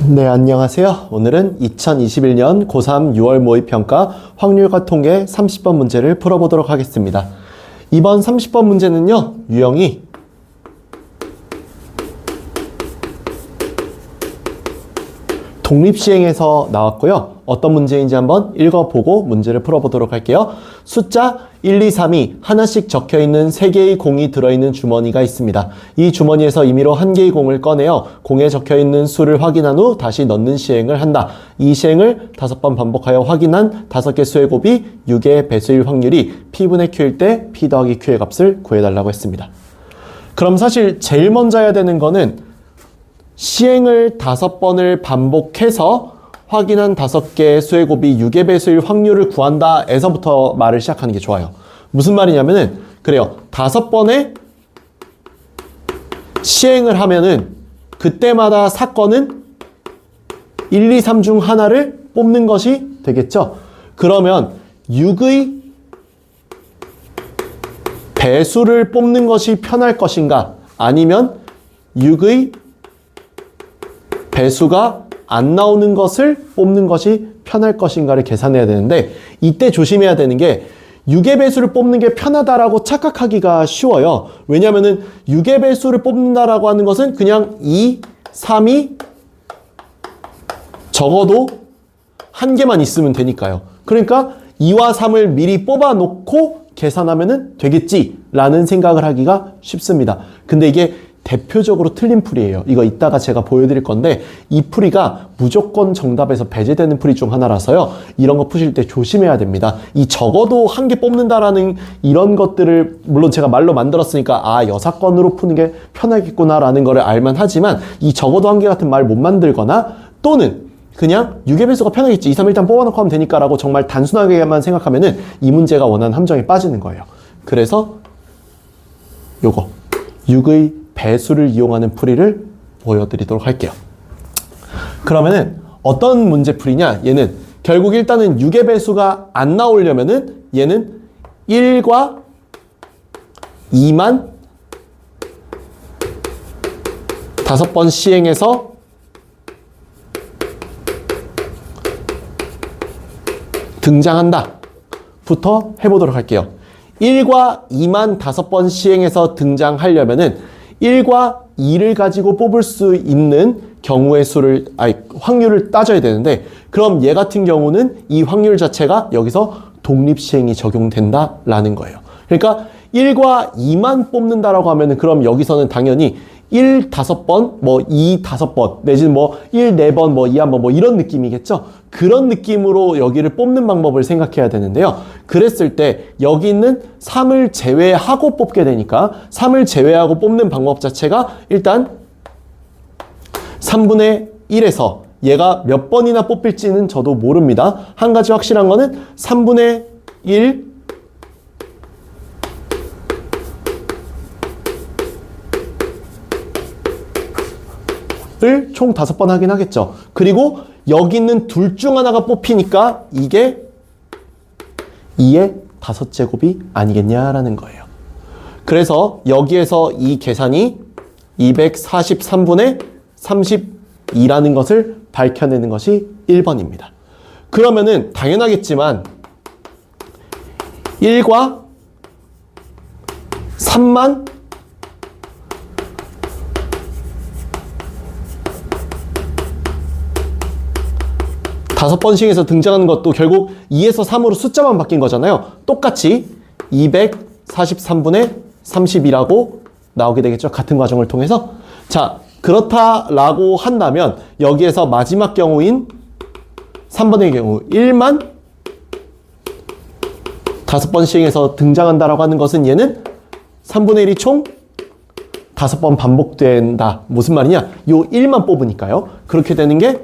네, 안녕하세요. 오늘은 2021년 고3 6월 모의평가 확률과 통계 30번 문제를 풀어보도록 하겠습니다. 이번 30번 문제는요, 유형이 독립시행에서 나왔고요. 어떤 문제인지 한번 읽어보고 문제를 풀어보도록 할게요. 숫자 1, 2, 3이 하나씩 적혀있는 3개의 공이 들어있는 주머니가 있습니다. 이 주머니에서 임의로 1개의 공을 꺼내어 공에 적혀있는 수를 확인한 후 다시 넣는 시행을 한다. 이 시행을 5번 반복하여 확인한 5개 수의 곱이 6의 배수일 확률이 P분의 Q일 때 P 더하기 Q의 값을 구해달라고 했습니다. 그럼 사실 제일 먼저 해야 되는 거는 시행을 5번을 반복해서 확인한 5개의 수의 곱이 6의 배수일 확률을 구한다 에서부터 말을 시작하는 게 좋아요. 무슨 말이냐면은 그래요. 5번의 시행을 하면은 그때마다 사건은 1, 2, 3 중 하나를 뽑는 것이 되겠죠. 그러면 6의 배수를 뽑는 것이 편할 것인가? 아니면 6의 배수가 안 나오는 것을 뽑는 것이 편할 것인가를 계산해야 되는데, 이때 조심해야 되는 게 6의 배수를 뽑는 게 편하다라고 착각하기가 쉬워요. 왜냐면은 6의 배수를 뽑는다라고 하는 것은 그냥 2, 3이 적어도 한 개만 있으면 되니까요. 그러니까 2와 3을 미리 뽑아 놓고 계산하면은 되겠지라는 생각을 하기가 쉽습니다. 근데 이게 대표적으로 틀린 풀이에요. 이거 이따가 제가 보여드릴 건데, 이 풀이가 무조건 정답에서 배제되는 풀이 중 하나라서요. 이런 거 푸실 때 조심해야 됩니다. 이 적어도 한 개 뽑는다라는 이런 것들을 물론 제가 말로 만들었으니까 아, 여사건으로 푸는 게 편하겠구나라는 거를 알만 하지만, 이 적어도 한 개 같은 말 못 만들거나 또는 그냥 6의 배수가 편하겠지, 2, 3 일단 뽑아놓고 하면 되니까 라고 정말 단순하게만 생각하면은 이 문제가 원하는 함정에 빠지는 거예요. 그래서 요거 6의 배수를 이용하는 풀이를 보여드리도록 할게요. 그러면은 어떤 문제풀이냐? 얘는 결국 일단은 6의 배수가 안 나오려면은 얘는 1과 2만 5번 시행해서 등장한다 부터 해보도록 할게요. 1과 2만 5번 시행해서 등장하려면은 1과 2를 가지고 뽑을 수 있는 경우의 수를, 확률을 따져야 되는데, 그럼 얘 같은 경우는 이 확률 자체가 여기서 독립시행이 적용된다라는 거예요. 그러니까 1과 2만 뽑는다라고 하면은 그럼 여기서는 당연히 1 5번, 뭐 2 5번, 내지는 뭐 1 4번, 뭐 2 1번, 뭐 이런 느낌이겠죠? 그런 느낌으로 여기를 뽑는 방법을 생각해야 되는데요. 그랬을 때 여기 있는 3을 제외하고 뽑게 되니까 3을 제외하고 뽑는 방법 자체가 일단 3분의 1에서 얘가 몇 번이나 뽑힐지는 저도 모릅니다. 한 가지 확실한 거는 3분의 1 을 총 5번 하긴 하겠죠. 그리고 여기 있는 둘 중 하나가 뽑히니까 이게 2의 5제곱이 아니겠냐라는 거예요. 그래서 여기에서 이 계산이 243분의 32라는 것을 밝혀내는 것이 1번입니다. 그러면은 당연하겠지만 1과 3만 5번 시행해서 등장하는 것도 결국 2에서 3으로 숫자만 바뀐 거잖아요. 똑같이 243분의 32라고 나오게 되겠죠. 같은 과정을 통해서. 자, 그렇다라고 한다면 여기에서 마지막 경우인 3번의 경우 1만 5번 시행해서 등장한다라고 하는 것은 얘는 3분의 1이 총 5번 반복된다. 무슨 말이냐? 요 1만 뽑으니까요. 그렇게 되는 게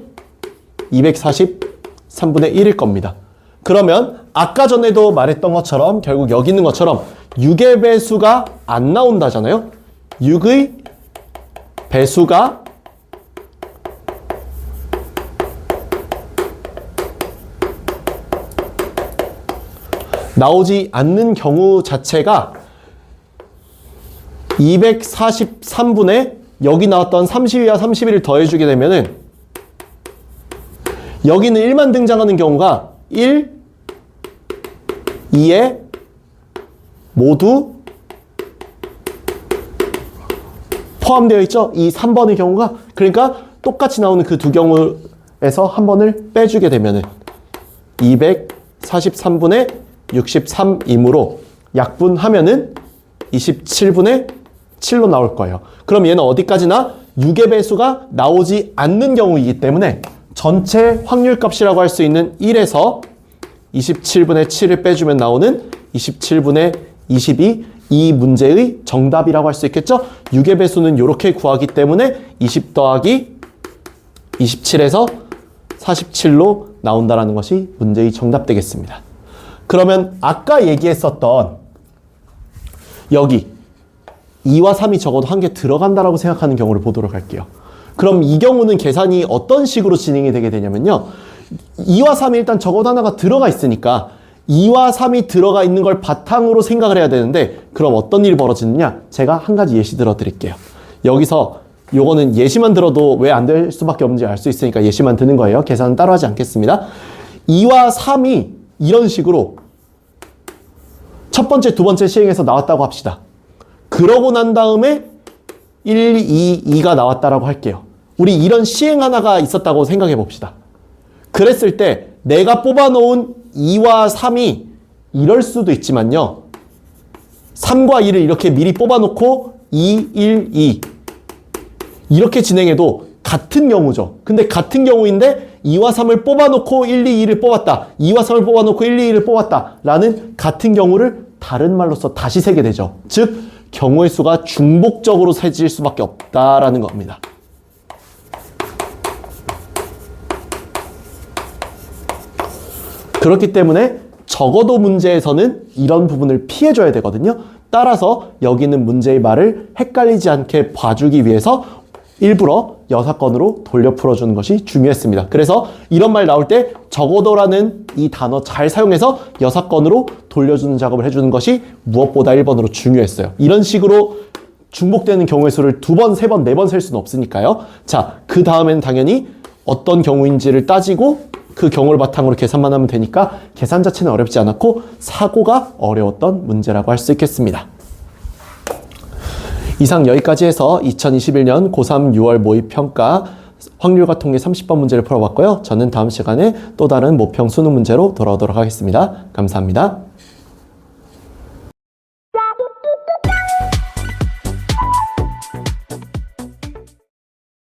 243분의 1일 겁니다. 그러면 아까 전에도 말했던 것처럼 결국 여기 있는 것처럼 6의 배수가 안 나온다잖아요. 6의 배수가 나오지 않는 경우 자체가 243분의 여기 나왔던 32와 31을 더해주게 되면은 여기는 1만 등장하는 경우가 1, 2에 모두 포함되어 있죠. 이 3번의 경우가. 그러니까 똑같이 나오는 그 두 경우에서 한 번을 빼주게 되면은 243분의 63이므로 약분하면은 27분의 7로 나올 거예요. 그럼 얘는 어디까지나 6의 배수가 나오지 않는 경우이기 때문에 전체 확률값이라고 할 수 있는 1에서 27분의 7을 빼주면 나오는 27분의 22, 이 문제의 정답이라고 할 수 있겠죠? 6의 배수는 이렇게 구하기 때문에 20 더하기 27에서 47로 나온다는 것이 문제의 정답 되겠습니다. 그러면 아까 얘기했었던 여기 2와 3이 적어도 한 개 들어간다라고 생각하는 경우를 보도록 할게요. 그럼 이 경우는 계산이 어떤 식으로 진행이 되게 되냐면요. 2와 3이 일단 적어도 하나가 들어가 있으니까 2와 3이 들어가 있는 걸 바탕으로 생각을 해야 되는데 그럼 어떤 일이 벌어지느냐? 제가 한 가지 예시 들어 드릴게요. 여기서 요거는 예시만 들어도 왜 안 될 수밖에 없는지 알 수 있으니까 예시만 드는 거예요. 계산은 따로 하지 않겠습니다. 2와 3이 이런 식으로 첫 번째, 두 번째 시행에서 나왔다고 합시다. 그러고 난 다음에 1, 2, 2가 나왔다라고 할게요. 우리 이런 시행 하나가 있었다고 생각해 봅시다. 그랬을 때 내가 뽑아놓은 2와 3이 이럴 수도 있지만요. 3과 2를 이렇게 미리 뽑아놓고 2, 1, 2 이렇게 진행해도 같은 경우죠. 근데 같은 경우인데 2와 3을 뽑아놓고 1, 2, 2를 뽑았다. 2와 3을 뽑아놓고 1, 2, 2를 뽑았다. 라는 같은 경우를 다른 말로써 다시 세게 되죠. 즉 경우의 수가 중복적으로 세질 수밖에 없다라는 겁니다. 그렇기 때문에 적어도 문제에서는 이런 부분을 피해줘야 되거든요. 따라서 여기 있는 문제의 말을 헷갈리지 않게 봐주기 위해서 일부러 여사건으로 돌려 풀어주는 것이 중요했습니다. 그래서 이런 말 나올 때 적어도라는 이 단어 잘 사용해서 여사건으로 돌려주는 작업을 해주는 것이 무엇보다 1번으로 중요했어요. 이런 식으로 중복되는 경우의 수를 2번, 3번, 4번 셀 수는 없으니까요. 자, 그 다음에는 당연히 어떤 경우인지를 따지고 그 경우를 바탕으로 계산만 하면 되니까 계산 자체는 어렵지 않았고 사고가 어려웠던 문제라고 할 수 있겠습니다. 이상 여기까지 해서 2021년 고3 6월 모의평가 확률과 통계 30번 문제를 풀어봤고요. 저는 다음 시간에 또 다른 모평 수능 문제로 돌아오도록 하겠습니다. 감사합니다.